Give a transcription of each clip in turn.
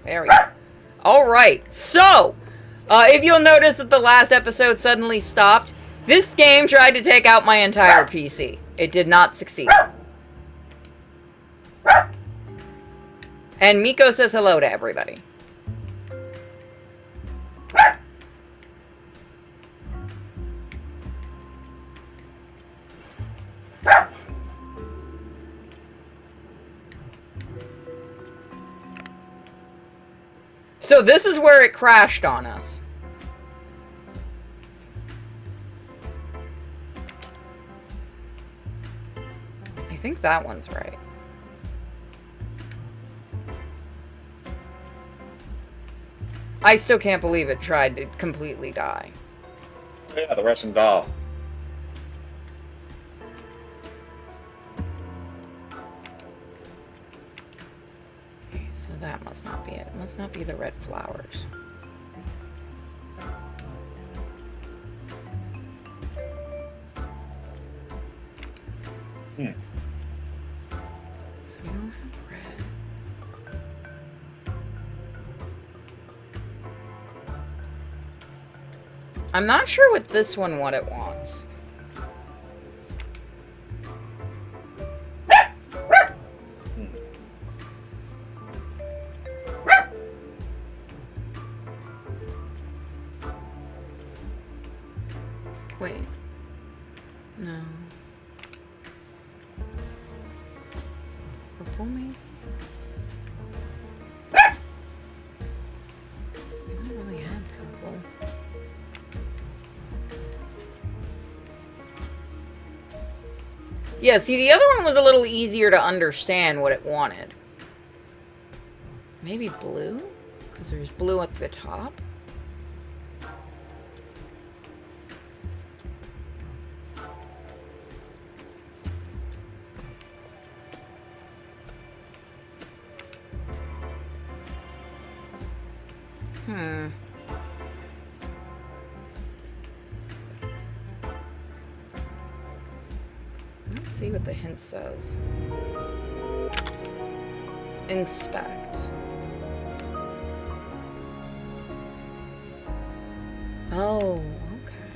There we go. Alright, so, if you'll notice that the last episode suddenly stopped, this game tried to take out my entire PC. It did not succeed. And Miko says hello to everybody. So this is where it crashed on us. I think that one's right. I still can't believe it tried to completely die. Yeah, the Russian doll. Okay, so that must not be it. It must not be the red flowers. So we don't have red. I'm not sure with this one what it wants. Wait. No. Purple maybe? I don't really have purple. Yeah, see, the other one was a little easier to understand what it wanted. Maybe blue? Because there's blue at the top. Let's see what the hint says. Inspect. Oh, okay.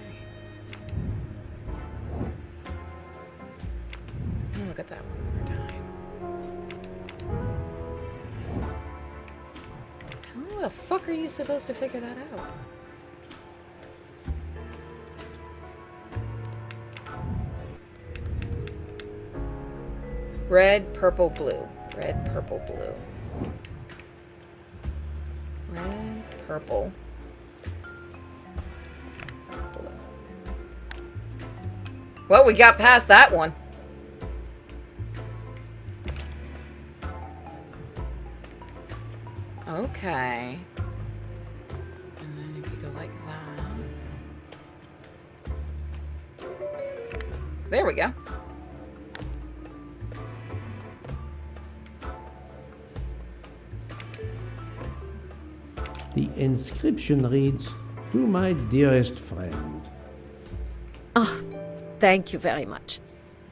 Let me look at that one more time. How the fuck are you supposed to figure that out? Red, purple, blue. Red, purple, blue. Red, purple, blue. Well, we got past that one. Okay. And then if you go like that. There we go. The inscription reads, "To my dearest friend." Oh, thank you very much.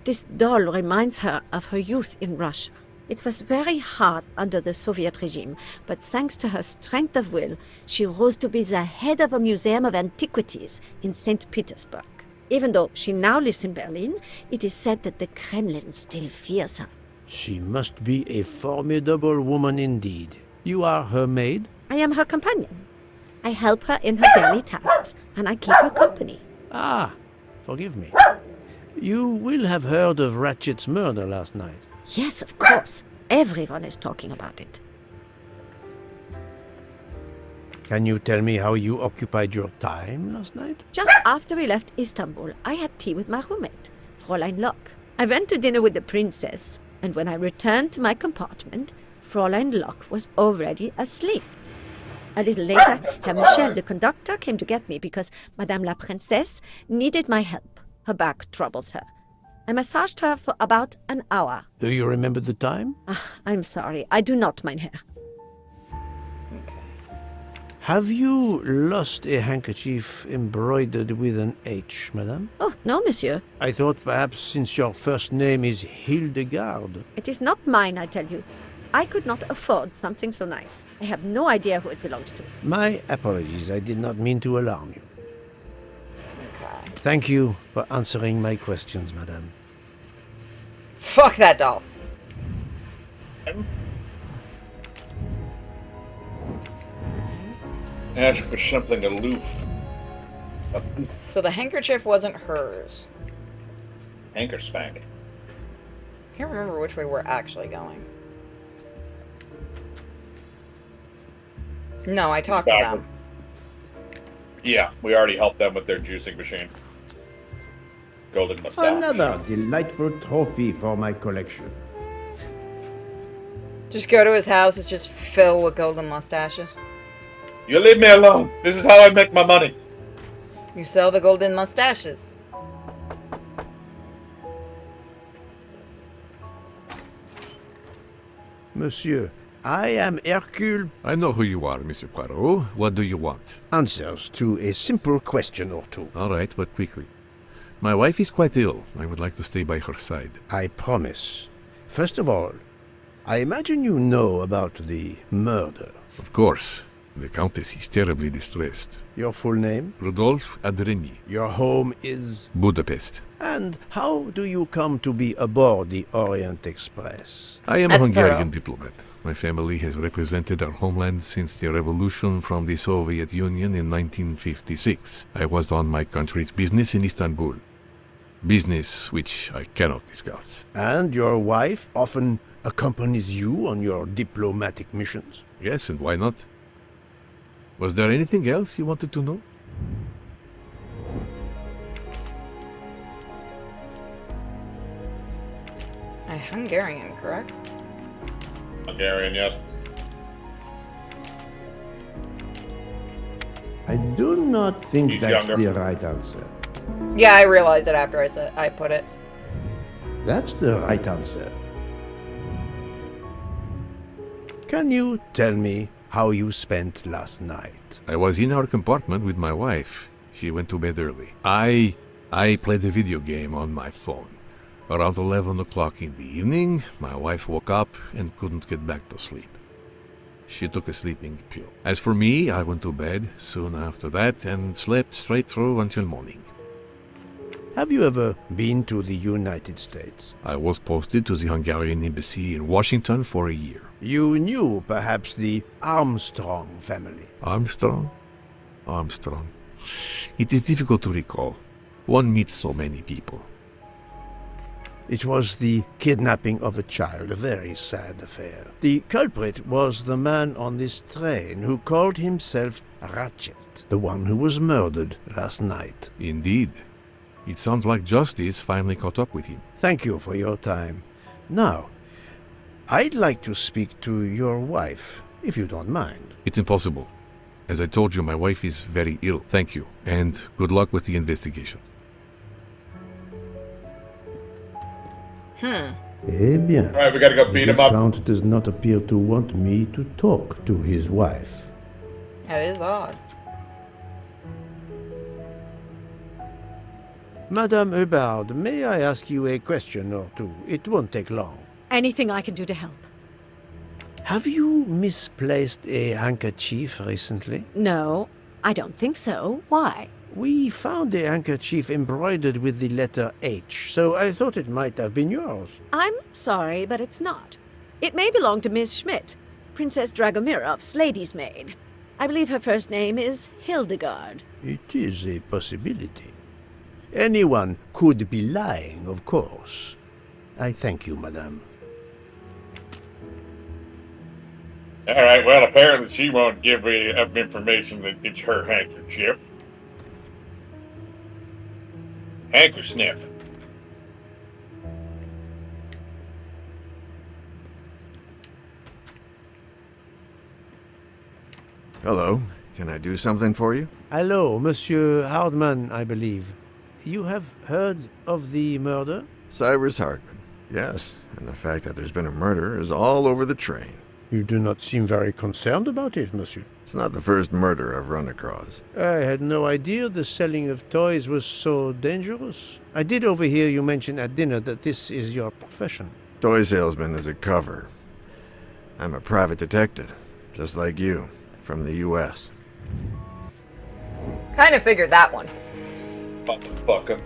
This doll reminds her of her youth in Russia. It was very hard under the Soviet regime, but thanks to her strength of will, she rose to be the head of a museum of antiquities in St. Petersburg. Even though she now lives in Berlin, it is said that the Kremlin still fears her. She must be a formidable woman indeed. You are her maid? I am her companion. I help her in her daily tasks, and I keep her company. Ah, forgive me. You will have heard of Ratchet's murder last night. Yes, of course. Everyone is talking about it. Can you tell me how you occupied your time last night? Just after we left Istanbul, I had tea with my roommate, Fräulein Locke. I went to dinner with the princess, and when I returned to my compartment, Fräulein Locke was already asleep. A little later, Herr Michel, the conductor, came to get me because Madame la Princesse needed my help. Her back troubles her. I massaged her for about an hour. Do you remember the time? I'm sorry, I do not, mein Herr. Have you lost a handkerchief embroidered with an H, madame? Oh, no, monsieur. I thought perhaps since your first name is Hildegard. It is not mine, I tell you. I could not afford something so nice. I have no idea who it belongs to. My apologies. I did not mean to alarm you. Okay. Thank you for answering my questions, madame. Fuck that doll. Ask for something aloof. So the handkerchief wasn't hers. Anchor spank. I can't remember which way we're actually going. No, I talked to them. Yeah, we already helped them with their juicing machine. Golden mustache. Another delightful trophy for my collection. Just go to his house, it's just filled with golden mustaches. You leave me alone. This is how I make my money. You sell the golden mustaches. Monsieur, I am Hercule. I know who you are, Monsieur Poirot. What do you want? Answers to a simple question or two. All right, but quickly. My wife is quite ill. I would like to stay by her side. I promise. First of all, I imagine you know about the murder. Of course. The Countess is terribly distressed. Your full name? Rodolphe Adreny, Your home is? Budapest. And how do you come to be aboard the Orient Express? I am That's a Hungarian thorough. diplomat. My family has represented our homeland since the revolution from the Soviet Union in 1956. I was on my country's business in Istanbul. Business which I cannot discuss. And your wife often accompanies you on your diplomatic missions? Yes, and why not? Was there anything else you wanted to know? A Hungarian, correct? Hungarian, yes. I do not think He's that's younger. the right answer. Yeah, I realized it after I put it. That's the right answer. Can you tell me how you spent last night? I was in our compartment with my wife. She went to bed early. I played a video game on my phone. Around 11 o'clock in the evening, my wife woke up and couldn't get back to sleep. She took a sleeping pill. As for me, I went to bed soon after that and slept straight through until morning. Have you ever been to the United States? I was posted to the Hungarian embassy in Washington for a year. You knew perhaps the Armstrong family. Armstrong? Armstrong. It is difficult to recall. One meets so many people. It was the kidnapping of a child, a very sad affair. The culprit was the man on this train who called himself Ratchet, the one who was murdered last night. Indeed. It sounds like justice finally caught up with him. Thank you for your time. Now, I'd like to speak to your wife, if you don't mind. It's impossible. As I told you, my wife is very ill. Thank you, and good luck with the investigation. Eh bien. Alright, we gotta go beat him up. Count does not appear to want me to talk to his wife. That is odd. Madame Hubbard, may I ask you a question or two? It won't take long. Anything I can do to help? Have you misplaced a handkerchief recently? No, I don't think so. Why? We found a handkerchief embroidered with the letter H, so I thought it might have been yours. I'm sorry, but it's not. It may belong to Miss Schmidt, Princess Dragomirov's lady's maid. I believe her first name is Hildegard. It is a possibility. Anyone could be lying, of course. I thank you, madame. Alright, well, apparently she won't give me enough information that it's her handkerchief. Hanker sniff. Hello. Can I do something for you? Hello, Monsieur Hardman, I believe. You have heard of the murder? Cyrus Hardman. Yes, and the fact that there's been a murder is all over the train. You do not seem very concerned about it, monsieur. It's not the first murder I've run across. I had no idea the selling of toys was so dangerous. I did overhear you mention at dinner that this is your profession. Toy salesman is a cover. I'm a private detective, just like you, from the U.S. Kind of figured that one. Motherfucker.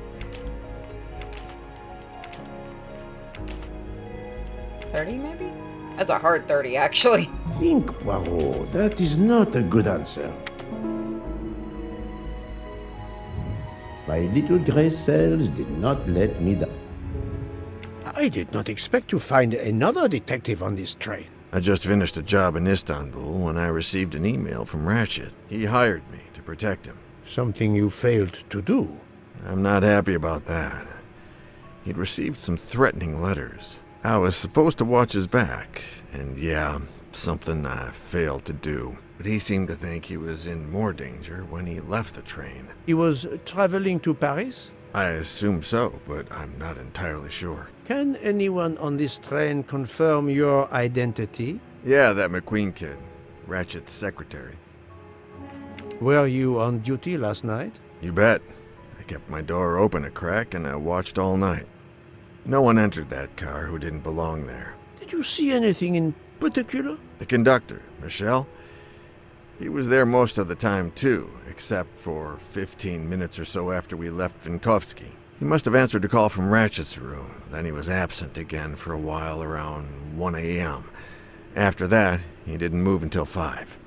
30 maybe? That's a hard 30, actually. Think, Poirot. That is not a good answer. My little gray cells did not let me down. I did not expect to find another detective on this train. I just finished a job in Istanbul when I received an email from Ratchet. He hired me to protect him. Something you failed to do. I'm not happy about that. He'd received some threatening letters. I was supposed to watch his back, and yeah, something I failed to do. But he seemed to think he was in more danger when he left the train. He was traveling to Paris? I assume so, but I'm not entirely sure. Can anyone on this train confirm your identity? Yeah, that McQueen kid. Ratchet's secretary. Were you on duty last night? You bet. I kept my door open a crack and I watched all night. No one entered that car who didn't belong there. Did you see anything in particular? The conductor, Michel, he was there most of the time too, except for 15 minutes or so after we left Vinkovsky. He must have answered a call from Ratchet's room, then he was absent again for a while around 1 a.m. After that, he didn't move until 5.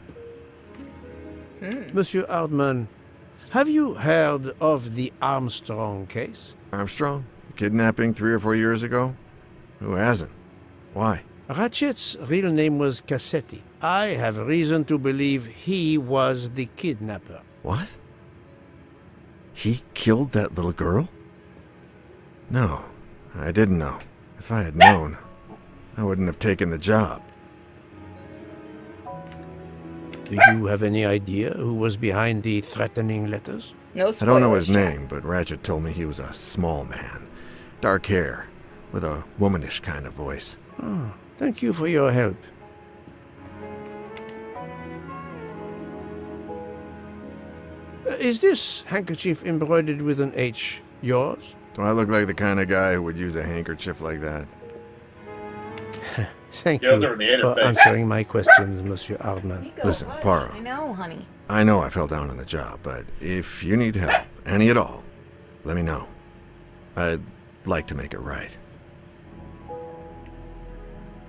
Monsieur Hardman, have you heard of the Armstrong case? Armstrong? The kidnapping 3 or 4 years ago? Who hasn't? Why? Ratchet's real name was Cassetti. I have reason to believe he was the kidnapper. What? He killed that little girl? No, I didn't know. If I had known, I wouldn't have taken the job. Do you have any idea who was behind the threatening letters? No I spoilers. don't know his name, but Ratchet told me he was a small man. Dark hair, with a womanish kind of voice. Oh, thank you for your help. Is this handkerchief embroidered with an H yours? Do I look like the kind of guy who would use a handkerchief like that? Thank Yeah, you they're in the for interface. answering my questions, Monsieur Hardman. Nico, Listen, what? Poirot. I know, honey. I know I fell down on the job, but if you need help, any at all, let me know. I'd like to make it right.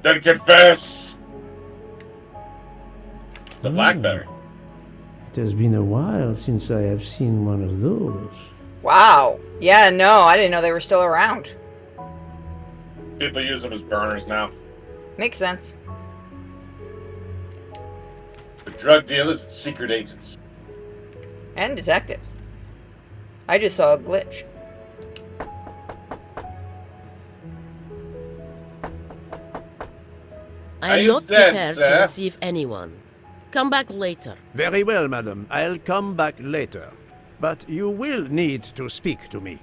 Then confess. It's a blackberry. It has been a while since I have seen one of those. Wow. Yeah, no, I didn't know they were still around. People use them as burners now. Makes sense. For drug dealers and secret agents. And detectives. I just saw a glitch. Are I'm you not dead, prepared sir? to receive anyone. Come back later. Very well, madam. I'll come back later. But you will need to speak to me.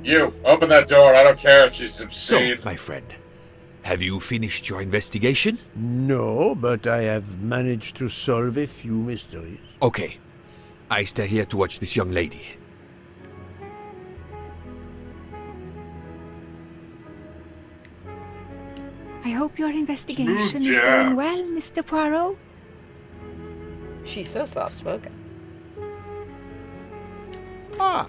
You, open that door. I don't care if she's So, obscene. my friend, have you finished your investigation? No, but I have managed to solve a few mysteries. Okay. I stay here to watch this young lady. I hope your investigation Smooth is jazz. going well, Mr. Poirot. She's so soft-spoken. Ah,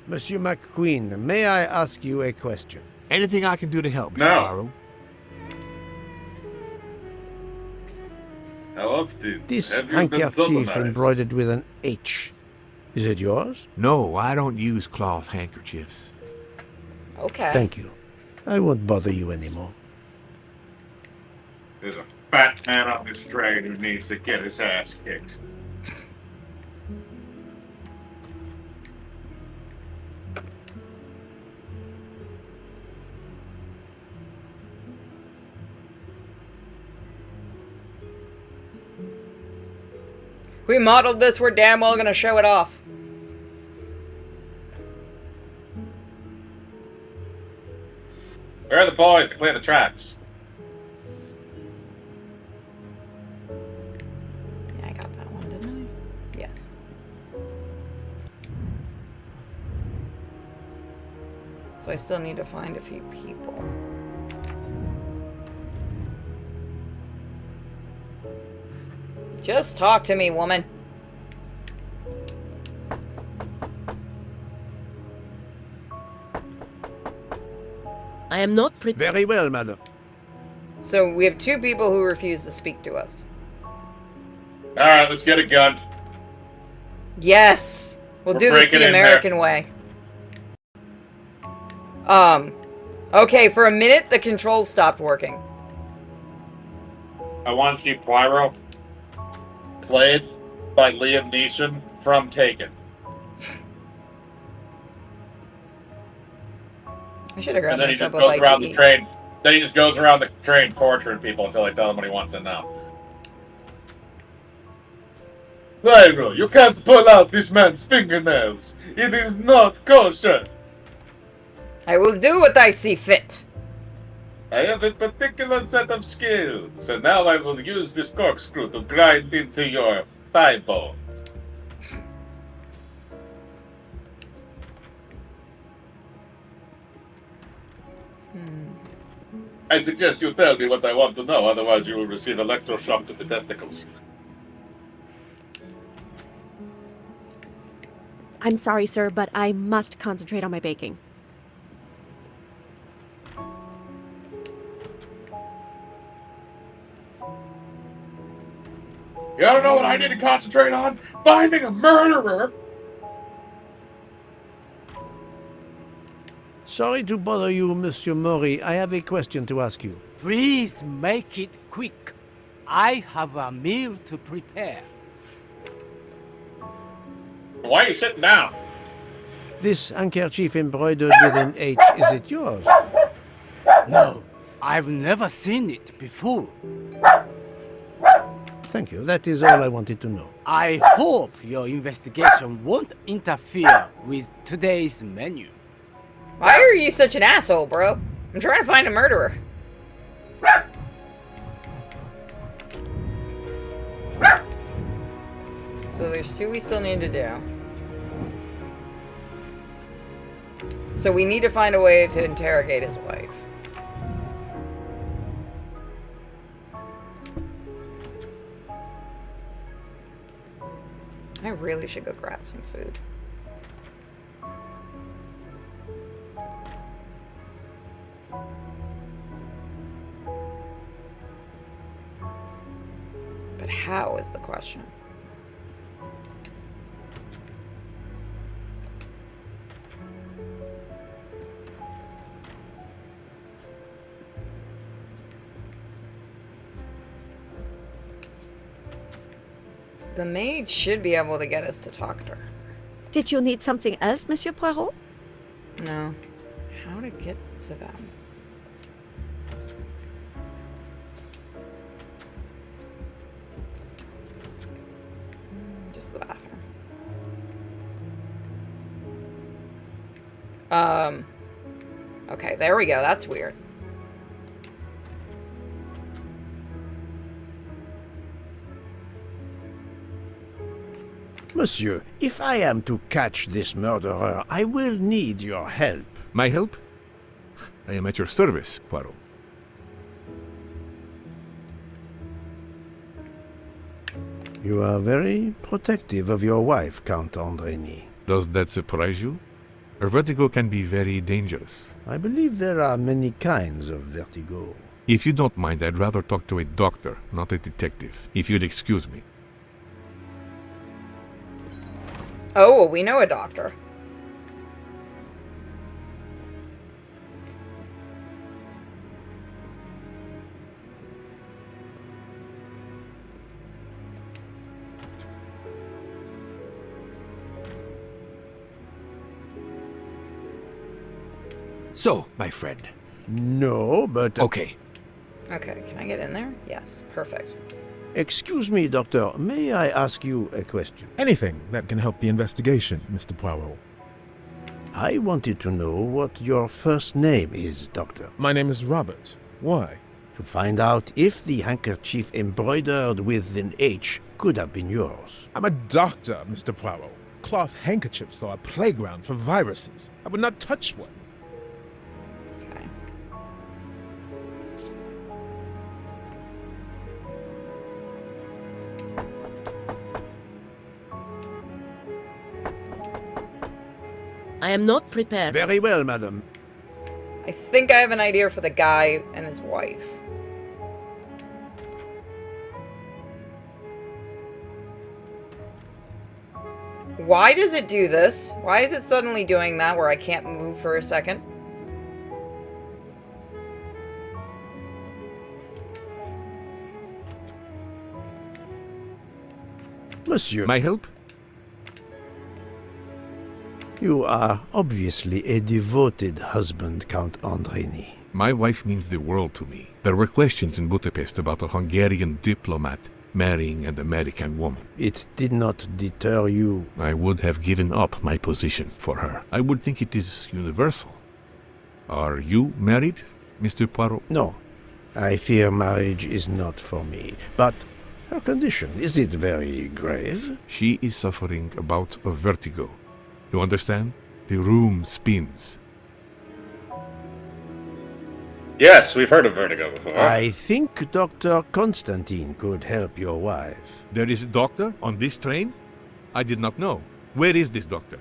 Monsieur McQueen, may I ask you a question? Anything I can do to help, Mr. No. Poirot? How often This have you been handkerchief sodomized? embroidered with an H. Is it yours? No, I don't use cloth handkerchiefs. Okay. Thank you. I won't bother you anymore. There's a fat man on this train who needs to get his ass kicked. We modeled this, we're damn well gonna show it off. Where are the boys to clear the tracks? Yeah, I got that one, didn't I? Yes. So I still need to find a few people. Just talk to me, woman. I am not Very well, madam. So we have 2 people who refuse to speak to us. Alright, let's get a gun. Yes! We'll We're do this breaking the in American way. Okay, for a minute, the controls stopped working. I want to see Poirot played by Liam Neeson from Taken. I should have grabbed And then he myself just a goes bite around to the eat. train. Then he just goes around the train torturing people until they tell him what he wants to know. Lyra, you can't pull out this man's fingernails. It is not kosher. I will do what I see fit. I have a particular set of skills, and now I will use this corkscrew to grind into your thigh bone. I suggest you tell me what I want to know, otherwise you will receive electroshock to the testicles. I'm sorry, sir, but I must concentrate on my baking. You don't know what I need to concentrate on? Finding a murderer! Sorry to bother you, Monsieur Maury. I have a question to ask you. Please make it quick. I have a meal to prepare. Why are you sitting down? This handkerchief embroidered with an H, is it yours? No, I've never seen it before. Thank you. That is all I wanted to know. I hope your investigation won't interfere with today's menu. Why are you such an asshole, bro? I'm trying to find a murderer. So there's 2 we still need to do. So we need to find a way to interrogate his wife. I really should go grab some food. But how is the question? The maid should be able to get us to talk to her. Did you need something else, Monsieur Poirot? No. How to get to them? Just the bathroom. Okay, there we go. That's weird. Monsieur, if I am to catch this murderer, I will need your help. My help? I am at your service, Poirot. You are very protective of your wife, Count Andreny. Does that surprise you? Her vertigo can be very dangerous. I believe there are many kinds of vertigo. If you don't mind, I'd rather talk to a doctor, not a detective. If you'd excuse me. Oh, well, we know a doctor. So, my friend. No, but... Okay. Okay, can I get in there? Yes, perfect. Excuse me, Doctor. May I ask you a question? Anything that can help the investigation, Mr. Poirot. I wanted to know what your first name is, Doctor. My name is Robert. Why? To find out if the handkerchief embroidered with an H could have been yours. I'm a doctor, Mr. Poirot. Cloth handkerchiefs are a playground for viruses. I would not touch one. I am not prepared. Very well, madam. I think I have an idea for the guy and his wife. Why does it do this? Why is it suddenly doing that where I can't move for a second? Monsieur. My help? You are obviously a devoted husband, Count Andrini. My wife means the world to me. There were questions in Budapest about a Hungarian diplomat marrying an American woman. It did not deter you. I would have given up my position for her. I would think it is universal. Are you married, Mr. Poirot? No. I fear marriage is not for me. But her condition, is it very grave? She is suffering a bout of vertigo. You understand? The room spins. Yes, we've heard of vertigo before. I think Dr. Constantine could help your wife. There is a doctor on this train? I did not know. Where is this doctor?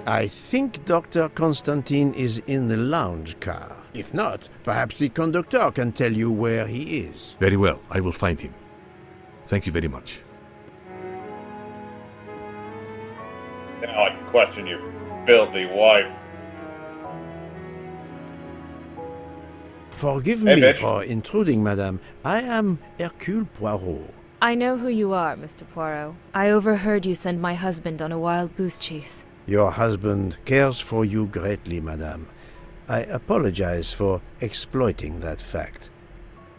I think Dr. Constantine is in the lounge car. If not, perhaps the conductor can tell you where he is. Very well, I will find him. Thank you very much. Now I can question your filthy wife. Forgive Hey, me bitch. for intruding, madame. I am Hercule Poirot. I know who you are, Mr. Poirot. I overheard you send my husband on a wild goose chase. Your husband cares for you greatly, madame. I apologize for exploiting that fact.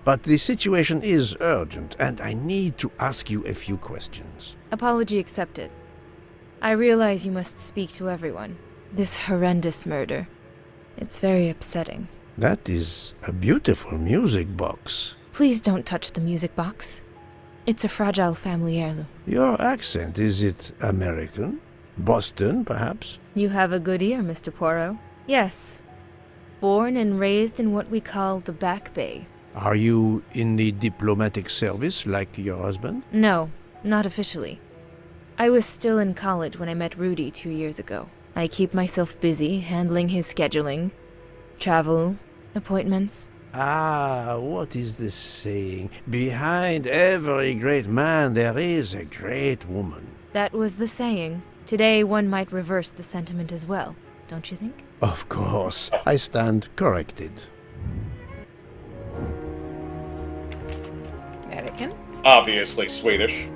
But the situation is urgent, and I need to ask you a few questions. Apology accepted. I realize you must speak to everyone. This horrendous murder. It's very upsetting. That is a beautiful music box. Please don't touch the music box. It's a fragile family heirloom. Your accent, is it American? Boston, perhaps? You have a good ear, Mr. Poirot. Yes. Born and raised in what we call the Back Bay. Are you in the diplomatic service like your husband? No, not officially. I was still in college when I met Rudy 2 years ago. I keep myself busy handling his scheduling, travel, appointments. Ah, what is the saying? Behind every great man there is a great woman. That was the saying. Today one might reverse the sentiment as well, don't you think? Of course, I stand corrected. Vatican? Obviously Swedish.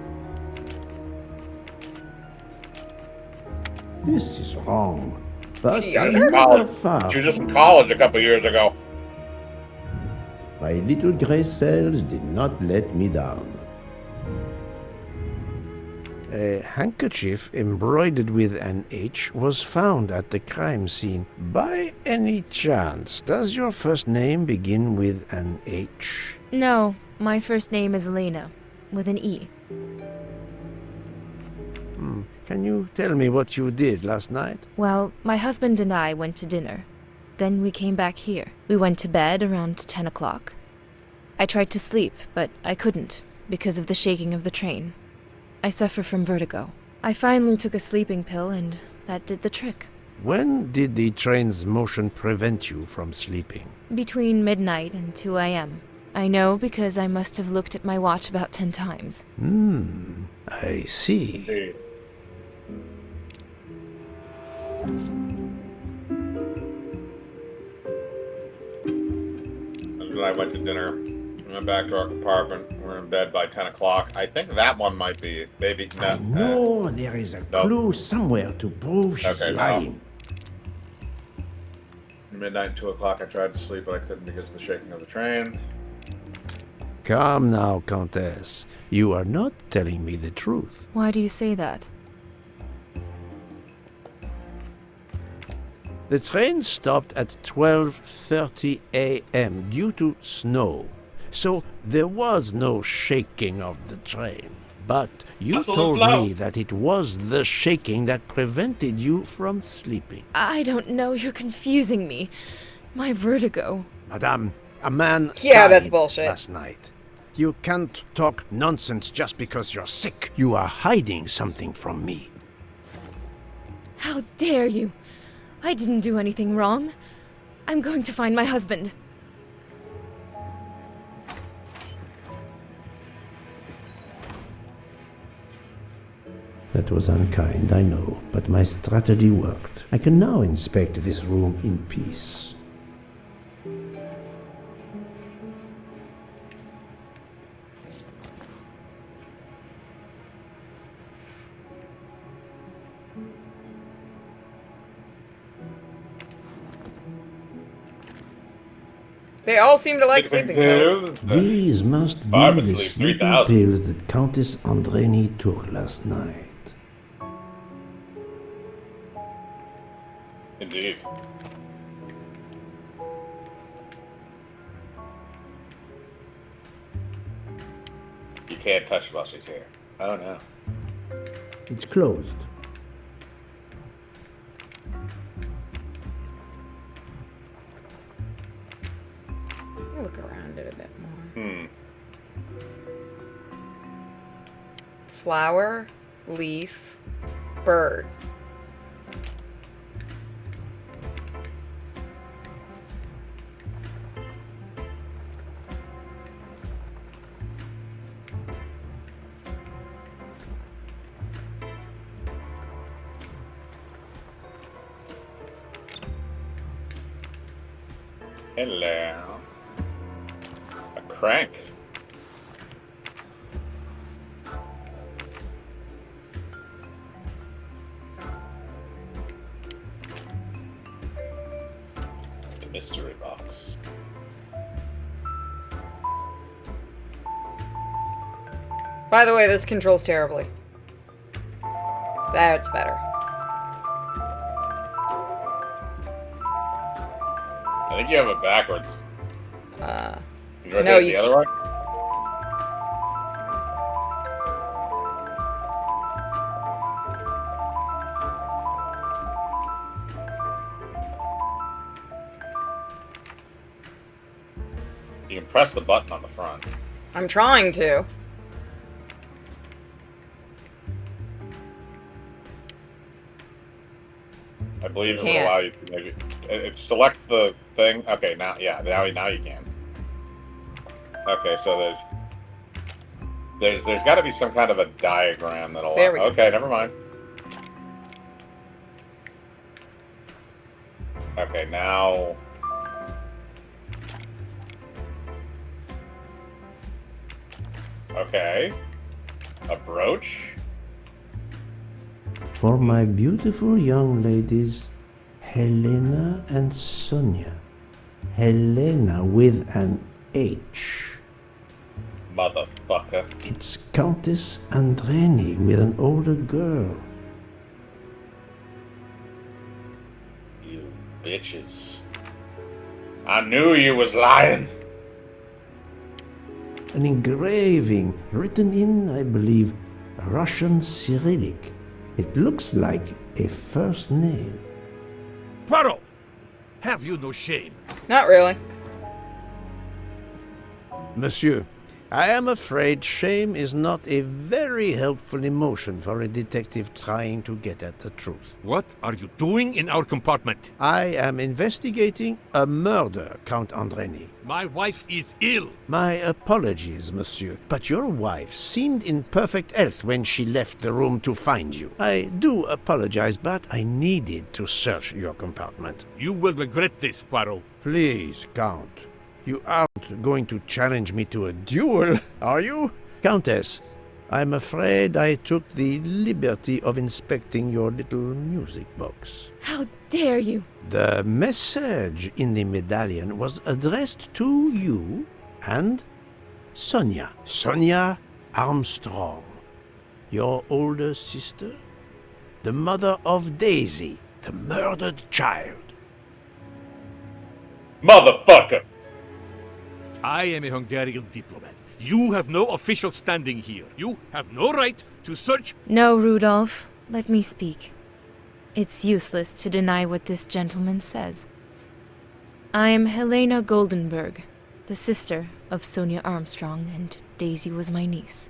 This is wrong. But She I'm was in never college. far. She was just in college a couple years ago. My little gray cells did not let me down. A handkerchief embroidered with an H was found at the crime scene. By any chance, does your first name begin with an H? No, my first name is Elena, with an E. Can you tell me what you did last night? Well, my husband and I went to dinner. Then we came back here. We went to bed around 10 o'clock. I tried to sleep, but I couldn't, because of the shaking of the train. I suffer from vertigo. I finally took a sleeping pill, and that did the trick. When did the train's motion prevent you from sleeping? Between midnight and 2 a.m. I know because I must have looked at my watch about 10 times. I see. Hey. And I went to dinner. We went back to our compartment. We were in bed by 10 o'clock. I think that one might be maybe. No, there is a clue somewhere to prove she's Okay, no. lying. Midnight, 2 o'clock. I tried to sleep, but I couldn't because of the shaking of the train. Calm now, Countess. You are not telling me the truth. Why do you say that? The train stopped at 12:30 a.m. due to snow. So there was no shaking of the train. But you Hustle and told flow. me that it was the shaking that prevented you from sleeping. I don't know, you're confusing me. My vertigo. Madame, a man Yeah, that's died bullshit. last night. You can't talk nonsense just because you're sick. You are hiding something from me. How dare you? I didn't do anything wrong. I'm going to find my husband. That was unkind, I know, but my strategy worked. I can now inspect this room in peace. They all seem to like sleeping pills. These must be the sleeping pills that Countess Andreni took last night. Indeed. You can't touch her while she's here. I don't know. It's closed. Look around it a bit more. Flower, leaf, bird. Hello. A crank. The mystery box. By the way, this controls terribly. That's better. I think you have it backwards. You rotate no, it the other way? You can press the button on the front. I'm trying to. I believe it will allow you to maybe select the thing. Okay, now now you can. Okay, so there's got to be some kind of a diagram that'll. There we go. Okay, never mind. Okay, now. Okay, a brooch. For my beautiful young ladies, Helena and Sonia. Helena with an H. Motherfucker. It's Countess Andreni with an older girl. You bitches. I knew you was lying. An engraving written in, I believe, Russian Cyrillic. It looks like a first name. Poirot! Have you no shame? Not really. Monsieur, I am afraid shame is not a very helpful emotion for a detective trying to get at the truth. What are you doing in our compartment? I am investigating a murder, Count Andreni. My wife is ill. My apologies, monsieur, but your wife seemed in perfect health when she left the room to find you. I do apologize, but I needed to search your compartment. You will regret this, Poirot. Please, Count. You aren't going to challenge me to a duel, are you? Countess, I'm afraid I took the liberty of inspecting your little music box. How dare you? The message in the medallion was addressed to you and Sonia. Sonia Armstrong, your older sister, the mother of Daisy, the murdered child. Motherfucker! I am a Hungarian diplomat. You have no official standing here. You have no right to search. No, Rudolph. Let me speak. It's useless to deny what this gentleman says. I am Helena Goldenberg, the sister of Sonia Armstrong, and Daisy was my niece.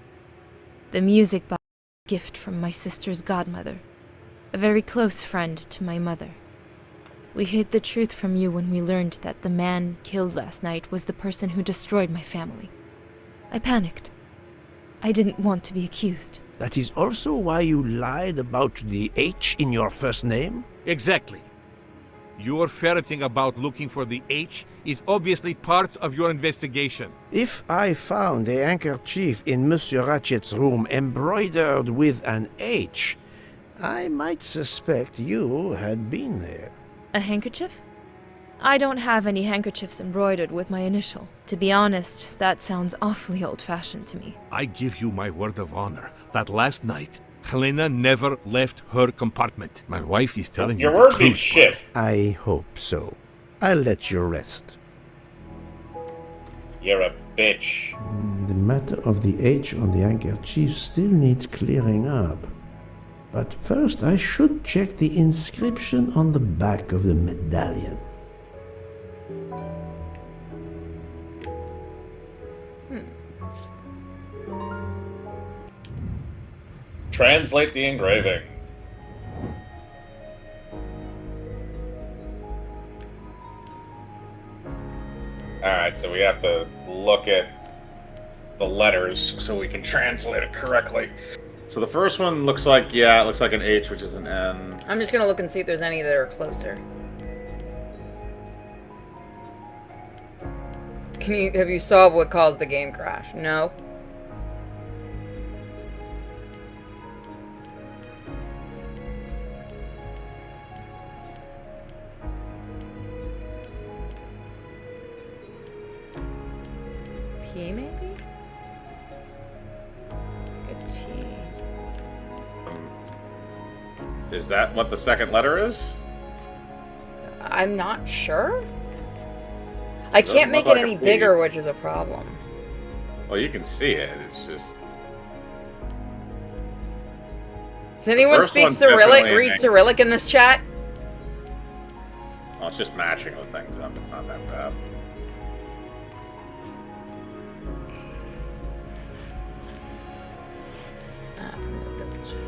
The music box was a gift from my sister's godmother. A very close friend to my mother. We hid the truth from you when we learned that the man killed last night was the person who destroyed my family. I panicked. I didn't want to be accused. That is also why you lied about the H in your first name? Exactly. Your ferreting about looking for the H is obviously part of your investigation. If I found a handkerchief in Monsieur Ratchet's room embroidered with an H, I might suspect you had been there. A handkerchief? I don't have any handkerchiefs embroidered with my initial. To be honest, that sounds awfully old-fashioned to me. I give you my word of honor that last night, Helena never left her compartment. My wife is telling you your the word truth. means shit. I hope so. I'll let you rest. You're a bitch. The matter of the H on the handkerchief still needs clearing up. But first I should check the inscription on the back of the medallion. Translate the engraving. Alright, so we have to look at the letters so we can translate it correctly. So the first one looks like, yeah, it looks like an H, which is an N. I'm just gonna look and see if there's any that are closer. Have you solved what caused the game crash? No? P, maybe? Like a T. Is that what the second letter is? I'm not sure. I Doesn't can't make look it like a any P. bigger, which is a problem. Well, you can see it. It's just. Does anyone first speak one's Cyrillic? definitely Read an A. Cyrillic in this chat? Well, it's just matching the things up. It's not that bad.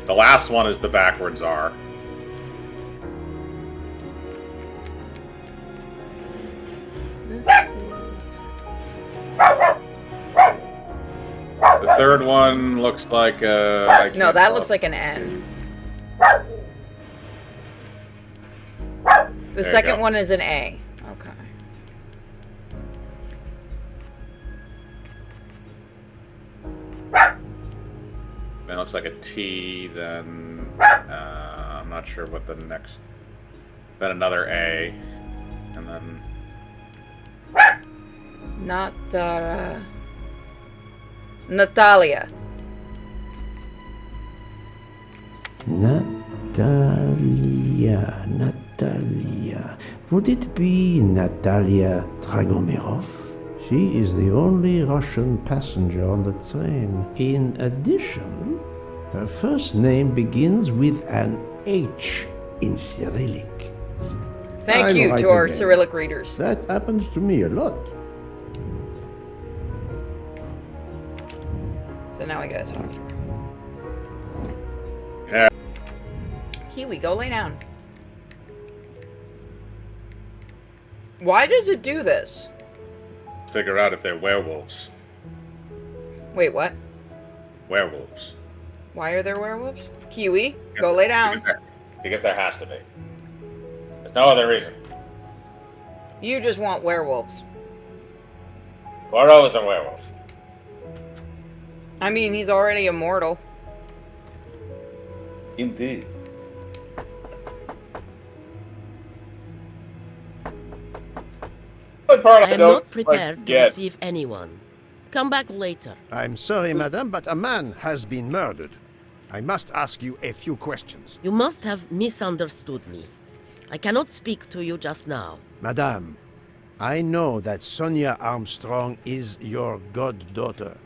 The last one is the backwards R. The third one looks like No, that looks like an N. The There you second go. one is an A. Okay. Then it looks like a T. Then I'm not sure what the next. Then another A, and then Not the... Natalia. Natalia. Would it be Natalia Dragomirov? She is the only Russian passenger on the train. In addition, her first name begins with an H in Cyrillic. Thank I'm you right to our again. Cyrillic readers. That happens to me a lot. So now I gotta talk to her. Yeah. Kiwi, go lay down. Why does it do this? figure out if they're werewolves. Wait, what? Werewolves. Why are there werewolves? Kiwi, go lay down. Because there has to be. There's no other reason. You just want werewolves. Poirot is a werewolf. I mean, he's already immortal. Indeed. I am not prepared to receive anyone. Come back later. I'm sorry, madam, but a man has been murdered. I must ask you a few questions. You must have misunderstood me. I cannot speak to you just now. Madame, I know that Sonia Armstrong is your goddaughter.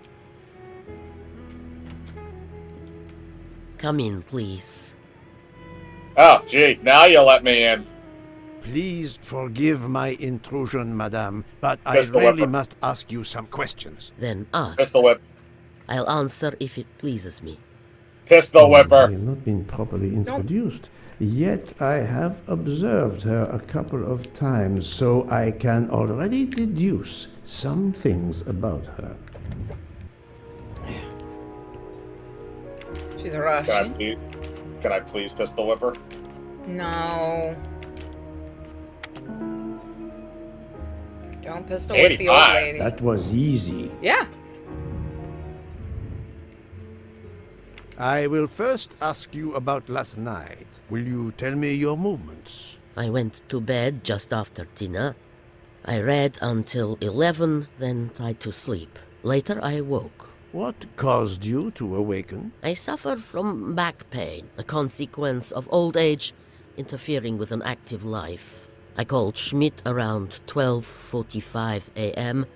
Come in, please. Oh, gee, now you'll let me in. Please forgive my intrusion, madame, but Pistol I really whip. must ask you some questions. Then ask. Pistol whip. I'll answer if it pleases me. Pistol whipper. I have not been properly introduced. Yet I have observed her a couple of times, so I can already deduce some things about her. She's Russian. Can I please pistol whip her? No. Don't pistol whip the old 85. lady. That was easy. Yeah. I will first ask you about last night. Will you tell me your movements? I went to bed just after dinner. I read until 11, then tried to sleep. Later I woke. What caused you to awaken? I suffer from back pain, a consequence of old age interfering with an active life. I called Schmidt around 12:45 a.m.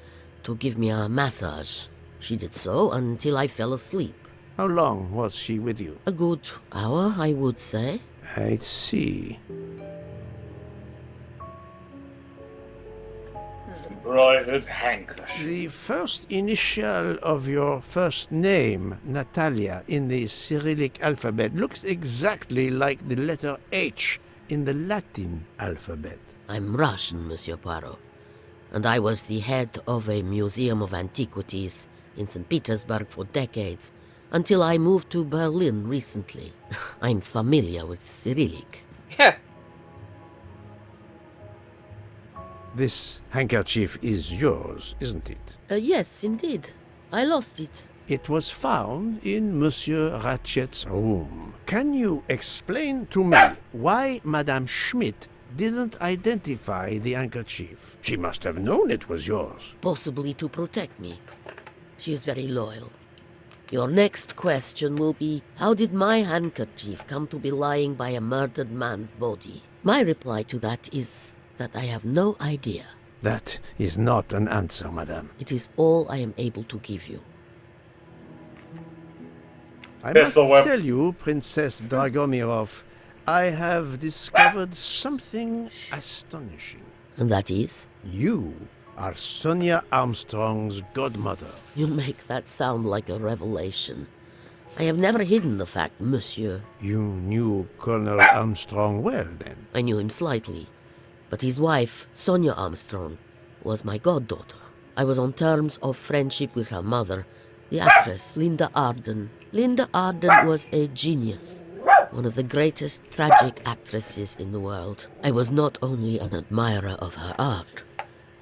to give me a massage. She did so until I fell asleep. How long was she with you? A good hour, I would say. I see. Right, it's Hankish. The first initial of your first name, Natalia, in the Cyrillic alphabet looks exactly like the letter H in the Latin alphabet. I'm Russian, Monsieur Poirot, and I was the head of a museum of antiquities in St. Petersburg for decades, until I moved to Berlin recently. I'm familiar with Cyrillic. Yeah. This handkerchief is yours, isn't it? Yes, indeed. I lost it. It was found in Monsieur Ratchet's room. Can you explain to me why Madame Schmidt didn't identify the handkerchief? She must have known it was yours. Possibly to protect me. She is very loyal. Your next question will be, how did my handkerchief come to be lying by a murdered man's body? My reply to that is that I have no idea. That is not an answer, madame. It is all I am able to give you. I must tell you, Princess Dragomirov, I have discovered something astonishing. And that is? You are Sonia Armstrong's godmother. You make that sound like a revelation. I have never hidden the fact, monsieur. You knew Colonel Armstrong well, then? I knew him slightly. But his wife, Sonia Armstrong, was my goddaughter. I was on terms of friendship with her mother, the actress Linda Arden. Linda Arden was a genius, one of the greatest tragic actresses in the world. I was not only an admirer of her art,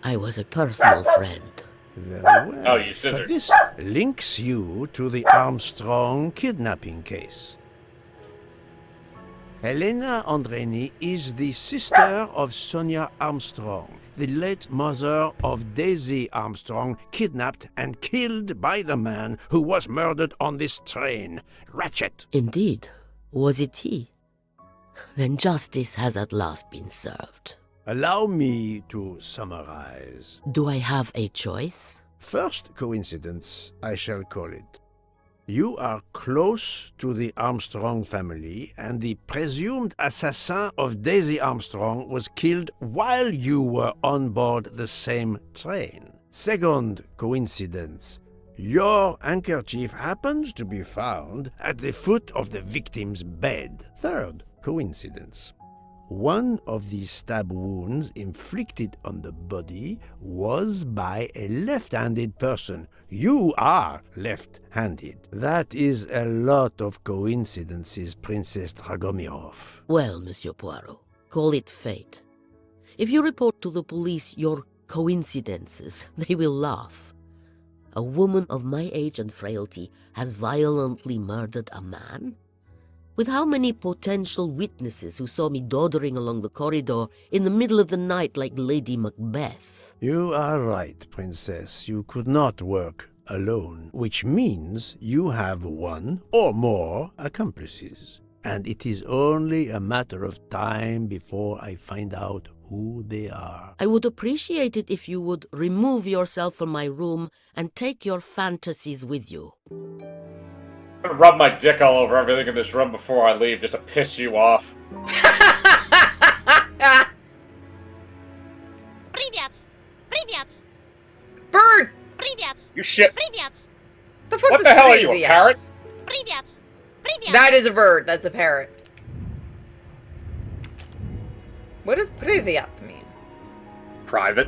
I was a personal friend. Very well. Oh, you scissored. But this links you to the Armstrong kidnapping case. Helena Andreni is the sister of Sonia Armstrong, the late mother of Daisy Armstrong, kidnapped and killed by the man who was murdered on this train, Ratchet. Indeed. Was it he? Then justice has at last been served. Allow me to summarize. Do I have a choice? First coincidence, I shall call it. You are close to the Armstrong family, and the presumed assassin of Daisy Armstrong was killed while you were on board the same train. Second coincidence, your handkerchief happens to be found at the foot of the victim's bed. Third coincidence, one of the stab wounds inflicted on the body was by a left-handed person. You are left-handed. That is a lot of coincidences, Princess Dragomirov. Well, Monsieur Poirot, call it fate. If you report to the police your coincidences, they will laugh. A woman of my age and frailty has violently murdered a man? With how many potential witnesses who saw me doddering along the corridor in the middle of the night like Lady Macbeth? You are right, Princess. You could not work alone, which means you have one or more accomplices. And it is only a matter of time before I find out who they are. I would appreciate it if you would remove yourself from my room and take your fantasies with you. I'm gonna rub my dick all over everything in this room before I leave just to piss you off. Привет! Привет! Bird! Привет! You shit. Привет! The fuck What is the hell are you, a Привет? parrot? Привет! Привет! That is a bird. That's a parrot. What does Privyat mean? Private.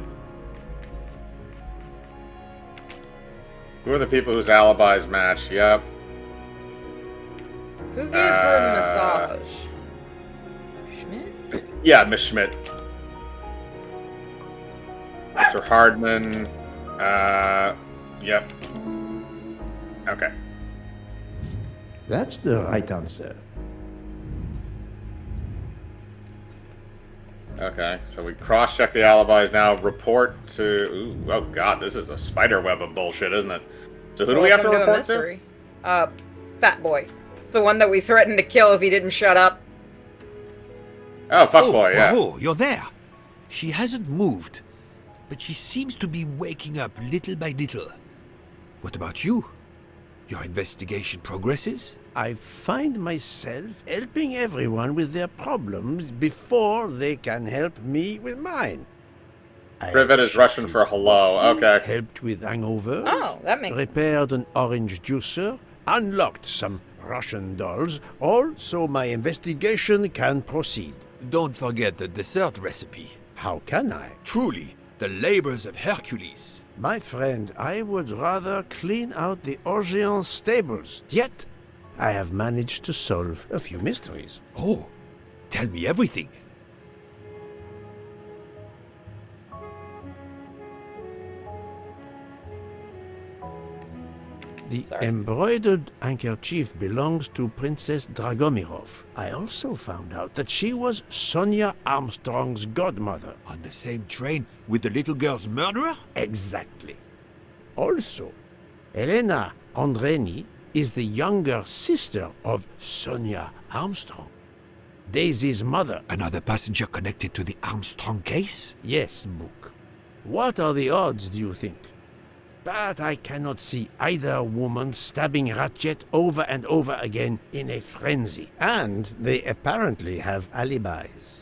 Who are the people whose alibis match? Yep. Who gave her the massage? Schmidt? Yeah, Miss Schmidt. Mr. Hardman. Yep. Okay. That's the right answer. Okay, so we cross-check the alibis now. Report to... Ooh, oh god, this is a spider web of bullshit, isn't it? So who do we have to report to? Fat Boy. The one that we threatened to kill if he didn't shut up. Oh, fuckboy, yeah. Oh, you're there. She hasn't moved, but she seems to be waking up little by little. What about you? Your investigation progresses? I find myself helping everyone with their problems before they can help me with mine. Privet is Russian for hello, okay. Helped with hangovers. Oh, that makes sense. Repaired an orange juicer. Unlocked some Russian dolls. All so my investigation can proceed. Don't forget the dessert recipe. How can I? Truly, the labors of Hercules. My friend, I would rather clean out the Orient stables. Yet, I have managed to solve a few mysteries. Oh, tell me everything. The embroidered handkerchief belongs to Princess Dragomirov. I also found out that she was Sonia Armstrong's godmother. On the same train with the little girl's murderer? Exactly. Also, Elena Andreni is the younger sister of Sonia Armstrong, Daisy's mother. Another passenger connected to the Armstrong case? Yes, Book. What are the odds, do you think? But I cannot see either woman stabbing Ratchet over and over again in a frenzy. And they apparently have alibis.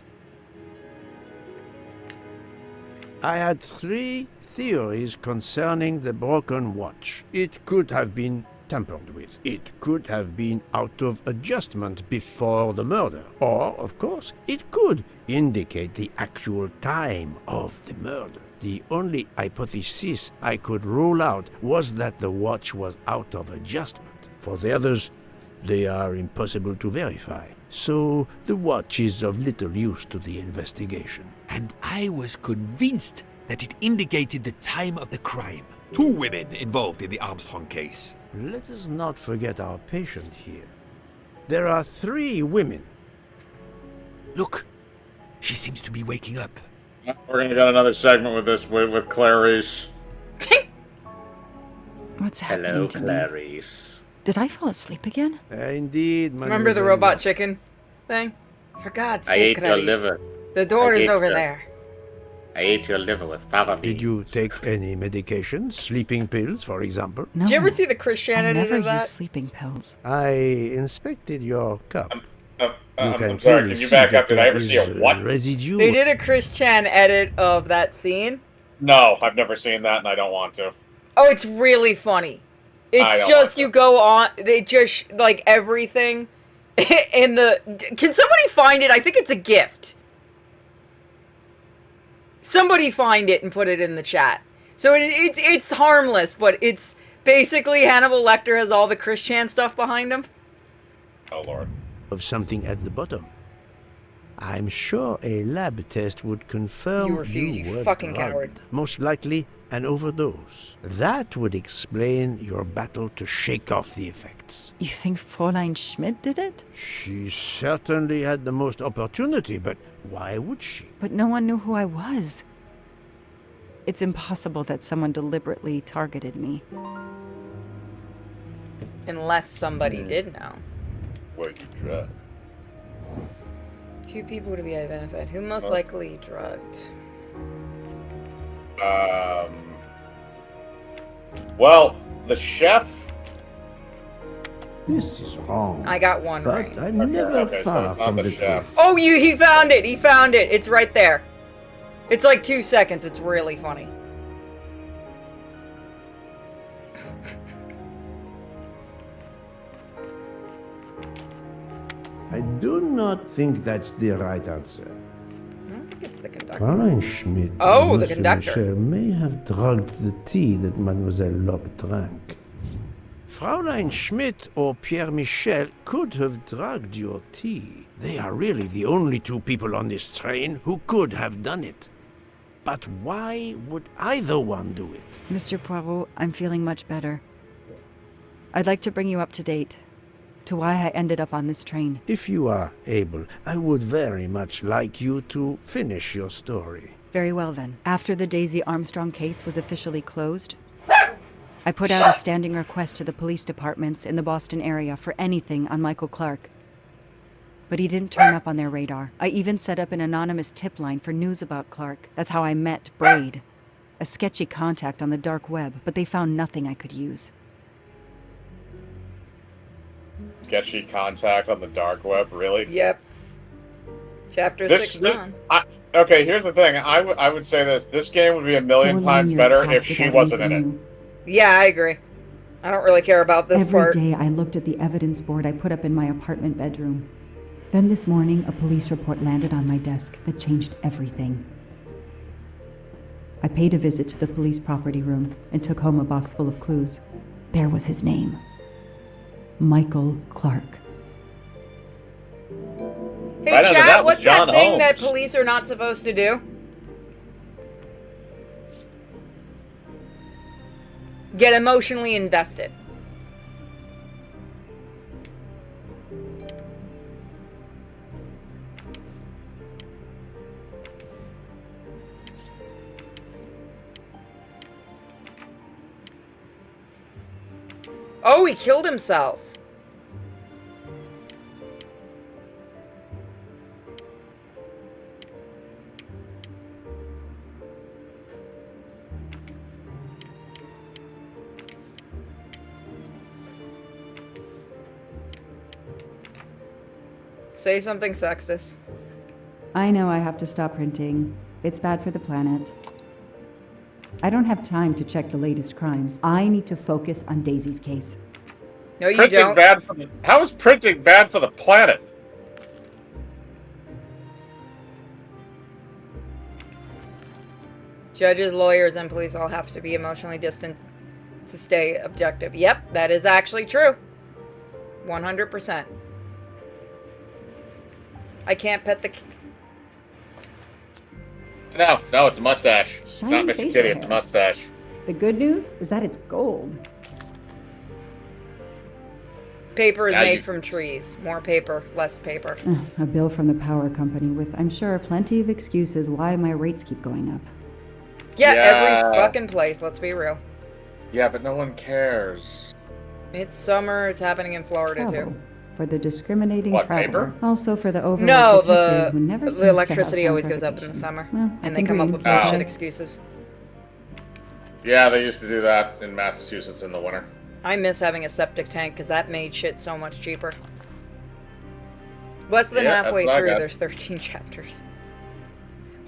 I had 3 theories concerning the broken watch. It could have been tampered with. It could have been out of adjustment before the murder. Or, of course, it could indicate the actual time of the murder. The only hypothesis I could rule out was that the watch was out of adjustment. For the others, they are impossible to verify. So the watch is of little use to the investigation. And I was convinced that it indicated the time of the crime. 2 women involved in the Armstrong case. Let us not forget our patient here. There are 3 women. Look, she seems to be waking up. We're gonna get another segment with this with Clarice. What's happening Hello, to Clarice. me? Did I fall asleep again? Indeed, Remember the robot chicken thing? For God's sake, I ate your Clarice. liver. The door I is ate over your- there. I ate your liver with fava beans. Did you take any medication? Sleeping pills, for example? No. Did you ever see the Christianity I never of that? use sleeping pills. I inspected your cup. I'm can sorry, clearly can you see back that up? Did I there ever see a is what? residue. They did a Chris Chan edit of that scene. No, I've never seen that, and I don't want to. Oh, it's really funny. I It's don't just want you go on. They just like everything in the. Can somebody find it? I think it's a gift. Somebody find it and put it in the chat. So it's harmless, but it's basically Hannibal Lecter has all the Chris Chan stuff behind him. Oh lord. Of something at the bottom. I'm sure a lab test would confirm You refuse, you were fucking drugged. coward. Most likely an overdose. That would explain your battle to shake off the effects. You think Fräulein Schmidt did it? She certainly had the most opportunity, but why would she? But no one knew who I was. It's impossible that someone deliberately targeted me. Unless somebody did know. Where'd you try? 2 people to be identified. Who most likely drugged? Well, the chef. This is wrong. I got one But right. I'm Okay, never okay, so far it's not from the the chef. truth. Oh, he found it. He found it. It's right there. It's like 2 seconds. It's really funny. I do not think that's the right answer. Fräulein Schmidt Oh, and the Monsieur conductor. Michel may have drugged the tea that Mademoiselle Locke drank. Fraulein Schmidt or Pierre Michel could have drugged your tea. They are really the only two people on this train who could have done it. But why would either one do it? Mr. Poirot, I'm feeling much better. I'd like to bring you up to date to why I ended up on this train. If you are able, I would very much like you to finish your story. Very well then. After the Daisy Armstrong case was officially closed, I put out a standing request to the police departments in the Boston area for anything on Michael Clark. But he didn't turn up on their radar. I even set up an anonymous tip line for news about Clark. That's how I met Braid, a sketchy contact on the dark web, but they found nothing I could use. Sketchy contact on the dark web, really? Yep. Chapter 6 done. Okay, here's the thing. I would say this. This game would be a million times better if she wasn't in it. Yeah, I agree. I don't really care about this part. Every day I looked at the evidence board I put up in my apartment bedroom. Then this morning, a police report landed on my desk that changed everything. I paid a visit to the police property room and took home a box full of clues. There was his name. Michael Clark. Hey, chat, what's that thing that police are not supposed to do? Get emotionally invested. Oh, he killed himself. Say something sexist. I know I have to stop printing. It's bad for the planet. I don't have time to check the latest crimes. I need to focus on Daisy's case. No, you don't. How is printing bad for the planet? Judges, lawyers, and police all have to be emotionally distant to stay objective. Yep, that is actually true. 100%. I can't pet the... No, it's a mustache. It's not Mr. facial Kitty, it's a hair. mustache. The good news is that it's gold. Paper is Now made you- from trees. More paper, less paper. A bill from the power company with, I'm sure, plenty of excuses why my rates keep going up. Yeah, Yeah. every fucking place, let's be real. Yeah, but no one cares. It's summer, it's happening in Florida Travel. too. For the discriminating What, traveler. paper? Also for the overworked No, detective who never seems the to electricity have time always for goes up in the vacation. summer. Well, I and they can come up dream. with bullshit Oh. excuses. Yeah, they used to do that in Massachusetts in the winter. I miss having a septic tank because that made shit so much cheaper. Less than Yeah, that's halfway what I through, got. there's 13 chapters.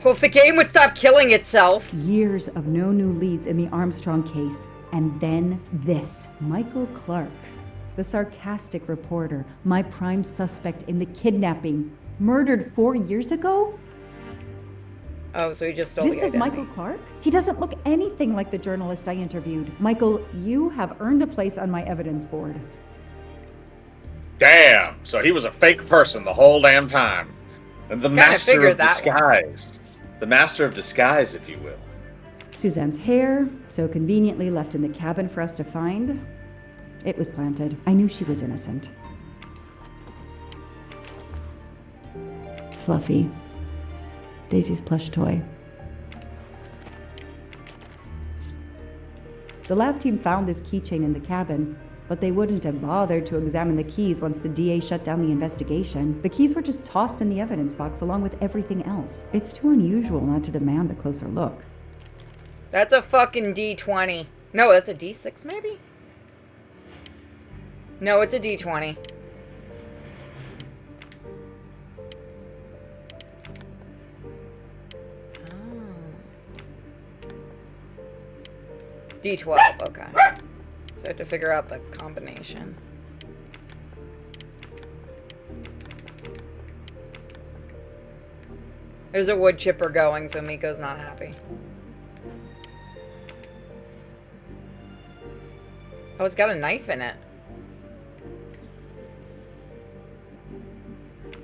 Well, if the game would stop killing itself. Years of no new leads in the Armstrong case. And then this. Michael Clark, the sarcastic reporter, my prime suspect in the kidnapping, murdered 4 years ago? Oh, so he just stole This the is identity. Michael Clark? He doesn't look anything like the journalist I interviewed. Michael, you have earned a place on my evidence board. Damn! So he was a fake person the whole damn time. And the Kinda master figured of that disguise. The master of disguise, if you will. Suzanne's hair, so conveniently left in the cabin for us to find. It was planted. I knew she was innocent. Fluffy. Daisy's plush toy. The lab team found this keychain in the cabin, but they wouldn't have bothered to examine the keys once the DA shut down the investigation. The keys were just tossed in the evidence box along with everything else. It's too unusual not to demand a closer look. That's a fucking D20. No, that's a D6 maybe? No, it's a D20. D12, okay. So I have to figure out the combination. There's a wood chipper going, so Miko's not happy. Oh, it's got a knife in it.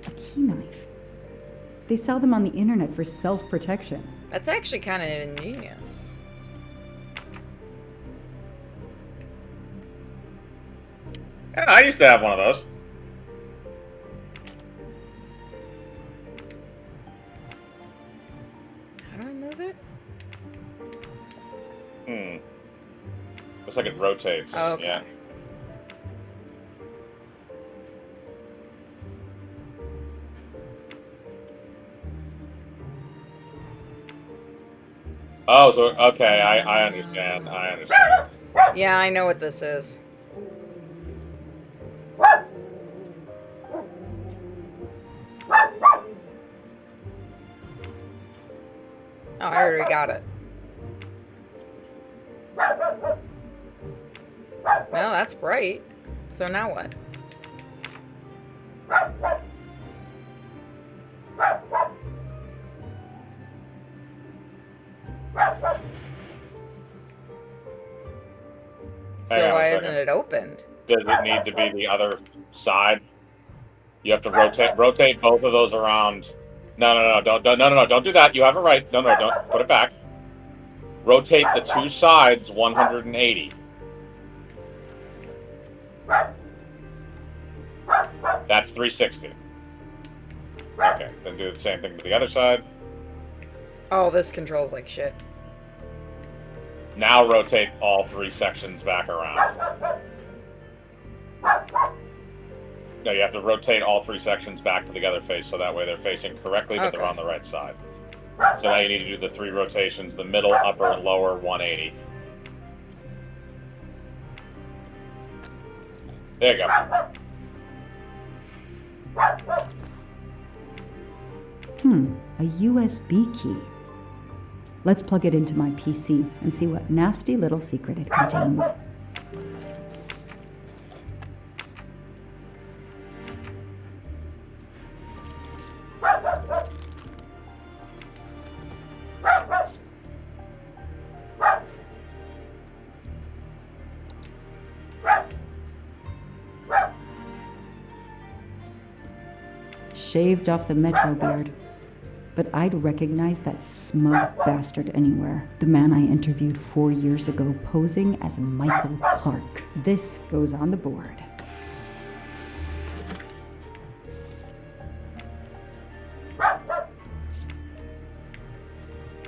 A key knife. They sell them on the internet for self-protection. That's actually kind of ingenious. Yeah, I used to have one of those. How do I move it? Looks like it rotates. Oh, okay. Yeah. Oh, so okay, I understand. I understand. Yeah, I know what this is. Oh, I already got it. Well, that's bright. So now what? So why isn't it opened? Does it need to be the other side? You have to rotate both of those around. No, don't do that. You have it right. No, don't put it back. Rotate the two sides 180. That's 360. Okay, then do the same thing to the other side. Oh, this controls like shit. Now rotate all three sections back around. No, you have to rotate all three sections back to the other face so that way they're facing correctly, but they're on the right side. So now you need to do the three rotations, the middle, upper, and lower 180. There you go. A USB key. Let's plug it into my PC and see what nasty little secret it contains. Shaved off the Metro beard. But I'd recognize that smug bastard anywhere. The man I interviewed 4 years ago posing as Michael Clark. This goes on the board.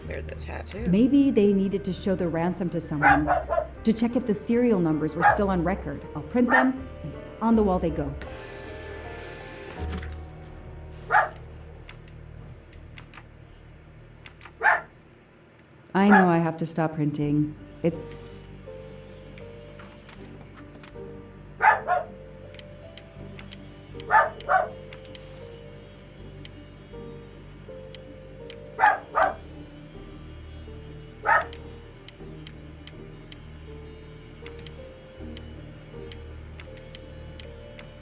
There's a tattoo. Maybe they needed to show the ransom to someone to check if the serial numbers were still on record. I'll print them, and on the wall they go. I know I have to stop printing. It's...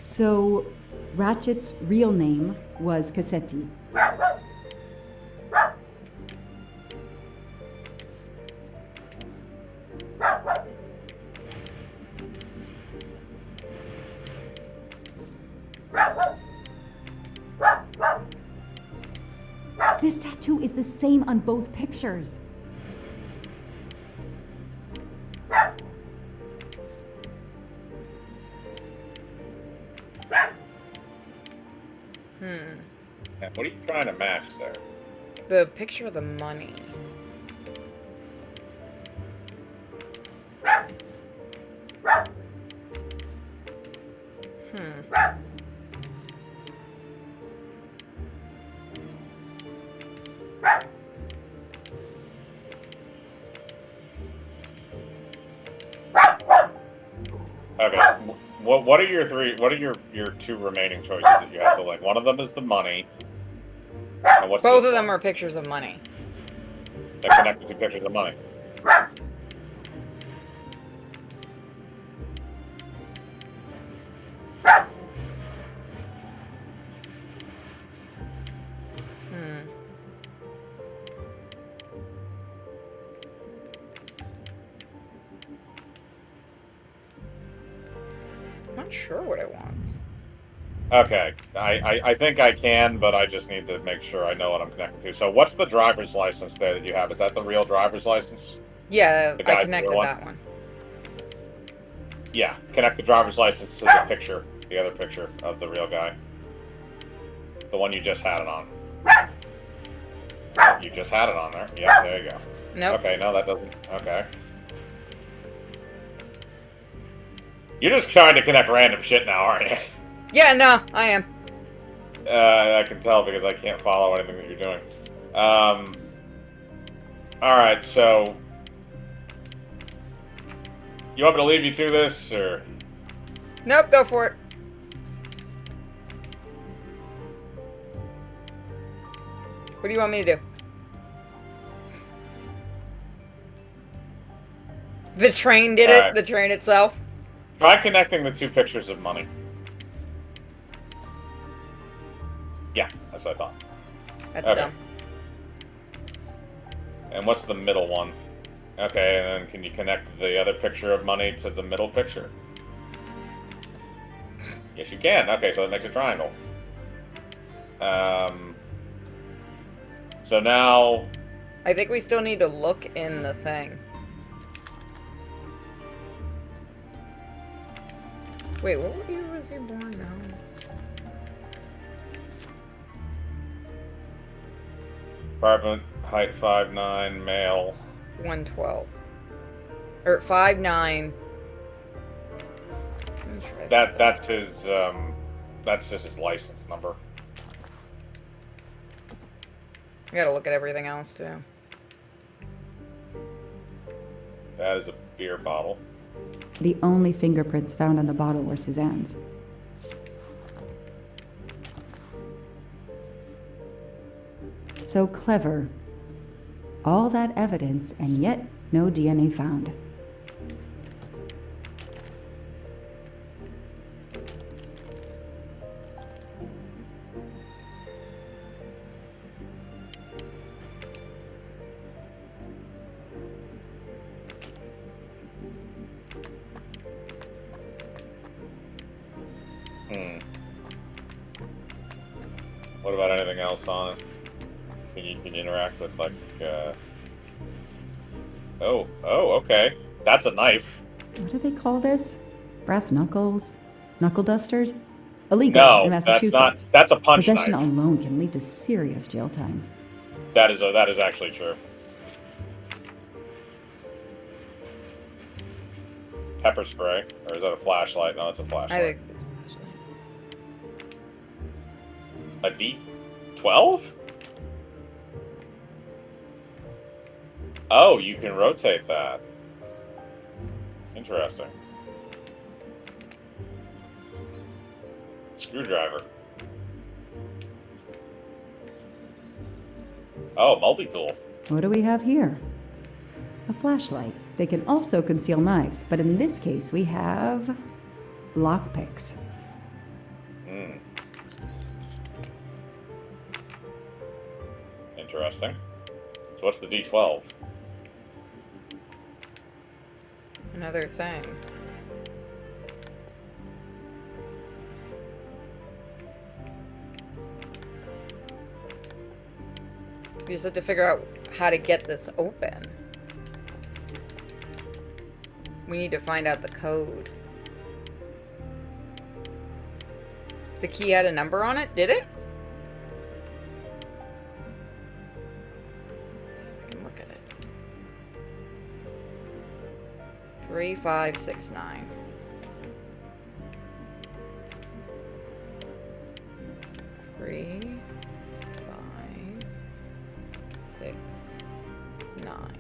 So, Ratchet's real name was Cassetti. This tattoo is the same on both pictures. Yeah, what are you trying to match there? The picture of the money. Okay. What are your three? What are your two remaining choices that you have to like? One of them is the money. And what's Both this of them one? are pictures of money. That connected to pictures of money. not sure what it wants. Okay, I think I can, but I just need to make sure I know what I'm connecting to. So what's the driver's license there that you have? Is that the real driver's license? Yeah, I connected that one. Yeah, connect the driver's license to the picture, the other picture of the real guy. The one you just had it on. You just had it on there. Yeah, there you go. Nope. Okay, no, that doesn't. Okay. You're just trying to connect random shit now, aren't you? Yeah, no, I am. I can tell because I can't follow anything that you're doing. Alright, so... You want me to leave you to this, or...? Nope, go for it. What do you want me to do? The train did it? Alright. The train itself? Try connecting the two pictures of money. Yeah, that's what I thought. That's okay. dumb. And what's the middle one? Okay, and then can you connect the other picture of money to the middle picture? Yes, you can. Okay, so that makes a triangle. So now... I think we still need to look in the thing. Wait, what year was he born now? Apartment, height 5'9", male. 112. Or 5'9". That's his that's just his license number. I gotta look at everything else too. That is a beer bottle. The only fingerprints found on the bottle were Suzanne's. So clever. All that evidence, and yet no DNA found. What about anything else on it? Can you interact with, like, Oh, okay. That's a knife. What do they call this? Brass knuckles? Knuckle dusters? Illegal No, in Massachusetts. that's a punch Possession knife. alone can lead to serious jail time. That is actually true. Pepper spray, or is that a flashlight? No, it's a flashlight. I think it's a flashlight. A D12? Oh, you can rotate that. Interesting. Screwdriver. Oh, multi-tool. What do we have here? A flashlight. They can also conceal knives, but in this case we have lockpicks. Interesting. So what's the D12? Another thing. We just have to figure out how to get this open. We need to find out the code. The key had a number on it, did it? Let's see if I can look at it. 3569. Three, 5, 6, 9.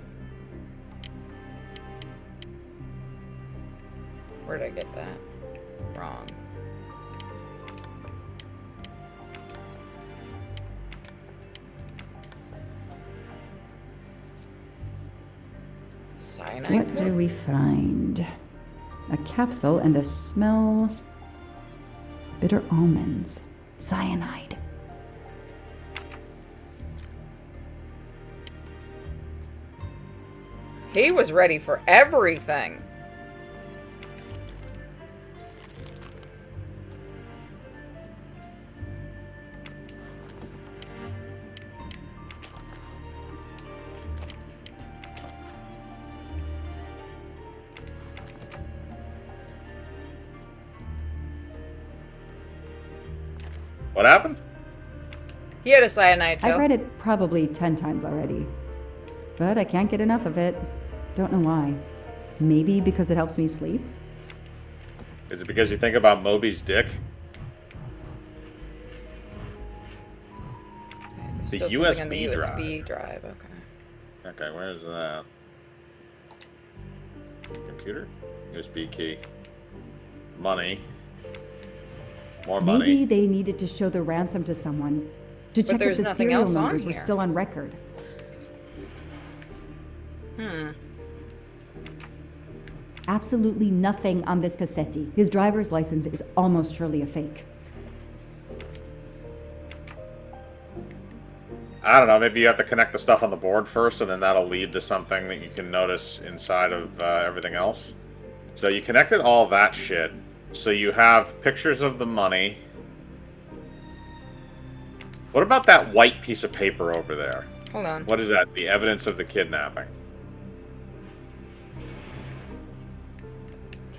Where did I get that? Wrong. Cyanide? What do we find? A capsule and a smell. Bitter almonds. Cyanide. He was ready for everything. What happened? He had a cyanide pill. I've read it probably 10 times already. But I can't get enough of it. Don't know why. Maybe because it helps me sleep? Is it because you think about Moby's dick? The USB drive. USB drive, okay. Okay, where is that? Computer? USB key. Money. More money. Maybe they needed to show the ransom to someone. To check if the serial numbers were still on record. Absolutely nothing on this Cassetti. His driver's license is almost surely a fake. I don't know, maybe you have to connect the stuff on the board first, and then that'll lead to something that you can notice inside of everything else. So you connected all that shit. So you have pictures of the money. What about that white piece of paper over there? Hold on. What is that? The evidence of the kidnapping.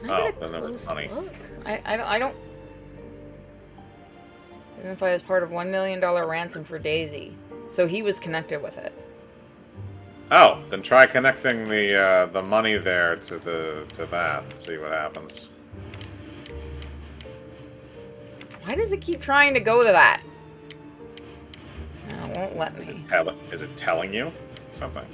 Can I get a close look? I don't identify as part of $1 million ransom for Daisy. So he was connected with it. Oh, then try connecting the money there to that and see what happens. Why does it keep trying to go to that? No, it won't let me. Is it telling you something?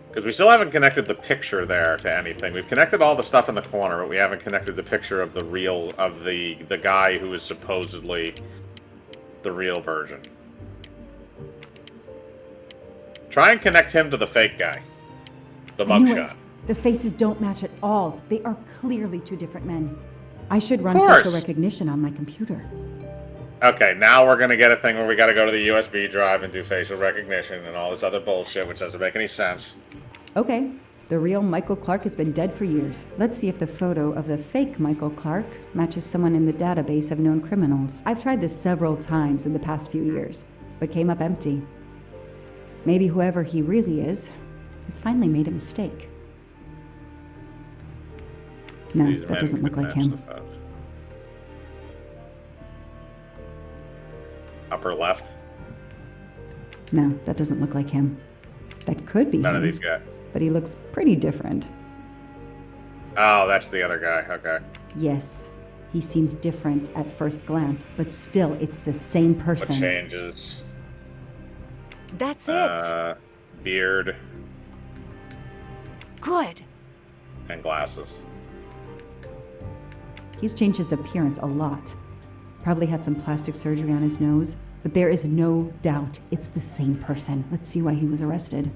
Because we still haven't connected the picture there to anything. We've connected all the stuff in the corner, but we haven't connected the picture of the guy who is supposedly the real version. Try and connect him to the fake guy. The mugshot. The faces don't match at all. They are clearly two different men. I should run course. facial recognition on my computer. Okay, now we're gonna get a thing where we gotta go to the USB drive and do facial recognition and all this other bullshit, which doesn't make any sense. Okay, the real Michael Clark has been dead for years. Let's see if the photo of the fake Michael Clark matches someone in the database of known criminals. I've tried this several times in the past few years, but came up empty. Maybe whoever he really is has finally made a mistake. No, that doesn't look like him. Upper left? No, that doesn't look like him. That could be None him, of these guys. but he looks pretty different. Oh, that's the other guy. Okay. Yes, he seems different at first glance, but still, it's the same person. What changes? That's it. Beard Good. and glasses. He's changed his appearance a lot. Probably had some plastic surgery on his nose, but there is no doubt it's the same person. Let's see why he was arrested.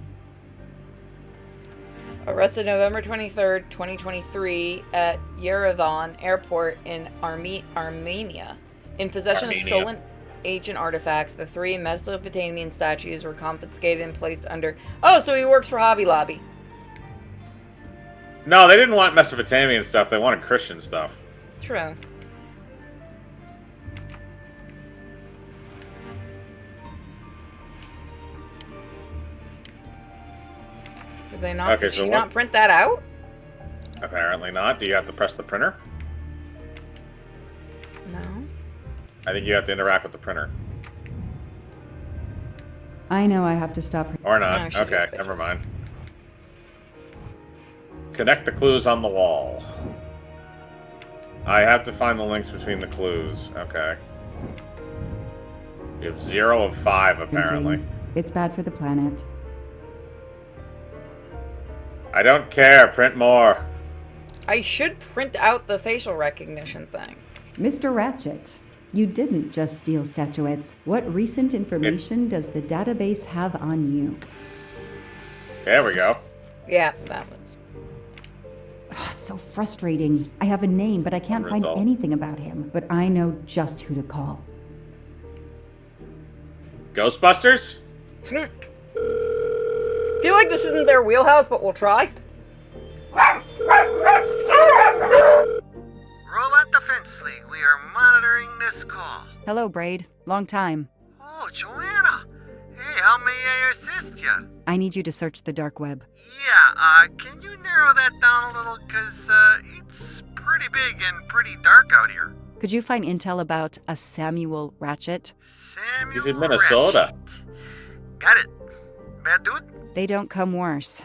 Arrested November 23rd, 2023 at Yerevan Airport in Armenia. In possession of stolen ancient artifacts, the three Mesopotamian statues were confiscated and placed under... Oh, so he works for Hobby Lobby. No, they didn't want Mesopotamian stuff. They wanted Christian stuff. True. Did they not? Okay, Did so she what- not print that out? Apparently not. Do you have to press the printer? No. I think you have to interact with the printer. I know I have to stop. Or not. No, she Okay, just never bitches. mind. Connect the clues on the wall. I have to find the links between the clues. Okay. You have 0 of 5, apparently. It's bad for the planet. I don't care. Print more. I should print out the facial recognition thing. Mr. Ratchet, you didn't just steal statuettes. What recent information does the database have on you? There we go. Yeah, that was. It's so frustrating. I have a name, but I can't find Result. anything about him. But I know just who to call. Ghostbusters? Feel like this isn't their wheelhouse, but we'll try. Roll out the fence, Lee. We are monitoring this call. Hello, Braid. Long time. Oh, Joanna. Hey, how may I assist you? I need you to search the dark web. Yeah, can you narrow that down a little? Cause, it's pretty big and pretty dark out here. Could you find intel about a Samuel Ratchet? Samuel He's in Minnesota. Ratchet. Got it. Bad dude? They don't come worse.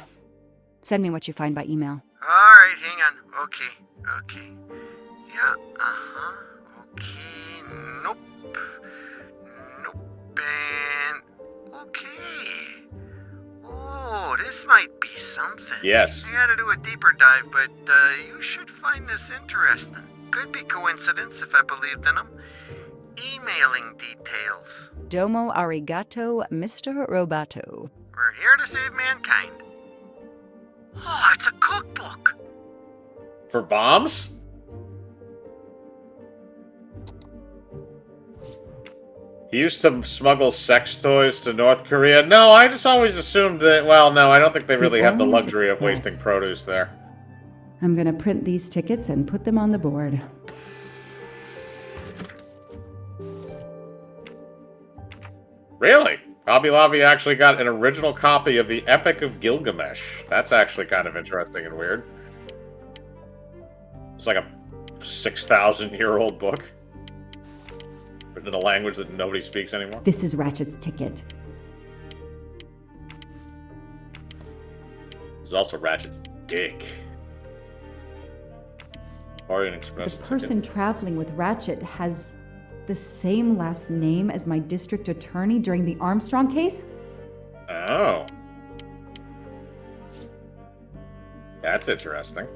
Send me what you find by email. Alright, hang on. Okay. Yeah, uh-huh. Okay, nope. And... okay. Oh, this might be something. Yes. I gotta do a deeper dive, but you should find this interesting. Could be coincidence if I believed in them. Emailing details. Domo arigato, Mr. Roboto. We're here to save mankind. Oh, it's a cookbook. For bombs? He used to smuggle sex toys to North Korea. No, I just always assumed that, well, no, I don't think they really have the Orient luxury of Express. wasting produce there. I'm gonna print these tickets and put them on the board. Really? Hobby Lobby actually got an original copy of the Epic of Gilgamesh. That's actually kind of interesting and weird. It's like a 6,000-year-old book. Written in a language that nobody speaks anymore. This is Ratchet's ticket. This is also Ratchet's dick. Orient Express. The person traveling with Ratchet has the same last name as my district attorney during the Armstrong case? Oh. That's interesting.